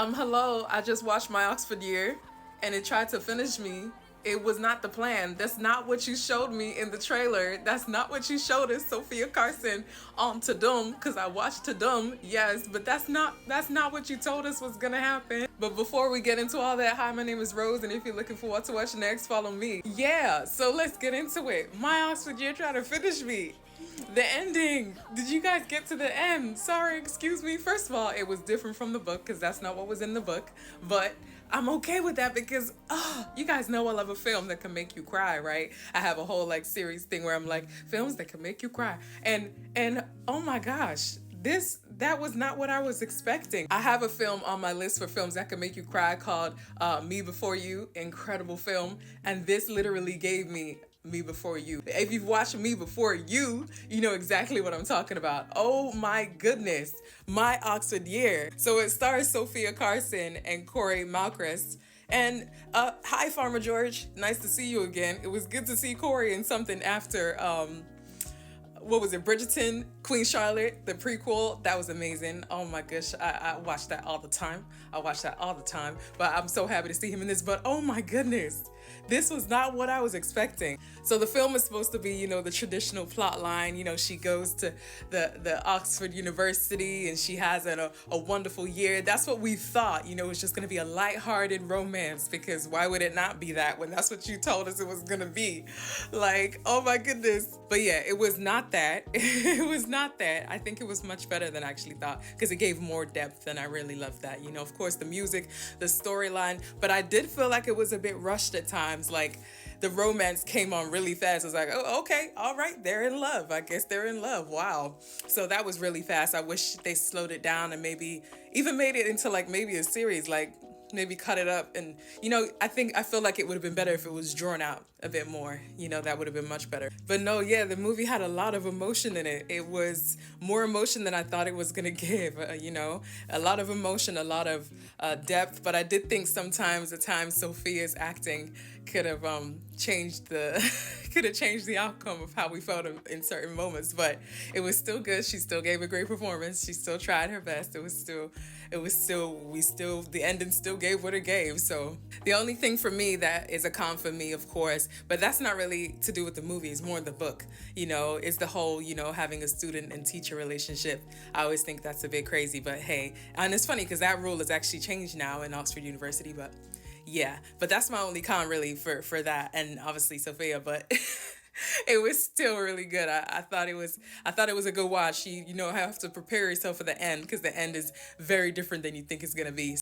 Hello, I just watched my Oxford year and it tried to finish me. It was not the plan. That's not what you showed me in the trailer. That's not what you showed us, Sophia Carson on Tudum, because I watched Tudum, yes, but that's not what you told us was gonna happen. But before we get into all that, hi, my name is Rose, and if you're looking for what to watch next, follow me. Yeah, so let's get into it. My Oxford year tried to finish me. The ending. Did you guys get to the end? Sorry, excuse me. First of all, it was different from the book because that's not what was in the book. But I'm okay with that because you guys know I love a film that can make you cry, right? I have a whole like series thing where I'm like films that can make you cry. And oh my gosh, this that was not what I was expecting. I have a film on my list for films that can make you cry called Me Before You, incredible film, and this literally gave me Before You. If you've watched Me Before You, you know exactly what I'm talking about. Oh my goodness, my Oxford year. So it stars Sophia Carson and Corey Malchrist. And hi, Farmer George. Nice to see you again. It was good to see Corey in something after what was it, Bridgerton, Queen Charlotte, the prequel. That was amazing. Oh my gosh, I watch that all the time. I watch that all the time. But I'm so happy to see him in this. But oh my goodness, this was not what I was expecting. So the film is supposed to be, you know, the traditional plot line. You know, she goes to the Oxford University and she has a wonderful year. That's what we thought. You know, it was just going to be a lighthearted romance because why would it not be that when that's what you told us it was going to be? Like, oh my goodness. But yeah, it was not that. It was not that. I think it was much better than I actually thought because it gave more depth and I really loved that. You know, of course, the music, the storyline, but I did feel like it was a bit rushed at times. Like the romance came on really fast. I was like, oh, okay, all right, they're in love. I guess they're in love. Wow. So that was really fast. I wish they slowed it down and maybe even made it into like maybe a series, like maybe cut it up. And you know, I feel like it would have been better if it was drawn out a bit more. You know, that would have been much better. But no, yeah, the movie had a lot of emotion in it. It was more emotion than I thought it was gonna give. You know, a lot of emotion, a lot of depth. But I did think sometimes, at times, Sophia's acting could have changed the could have changed the outcome of how we felt in certain moments. But it was still good. She still gave a great performance. She still tried her best. The ending still gave what it gave. So the only thing for me that is a con for me, of course, but that's not really to do with the movie. It's more the book. You know, is the whole, you know, having a student and teacher relationship. I always think that's a bit crazy, but hey, and it's funny because that rule has actually changed now in Oxford University. But yeah, but that's my only con really for that, and obviously Sophia, but. It was still really good. I thought it was a good watch. You know have to prepare yourself for the end because the end is very different than you think it's gonna be.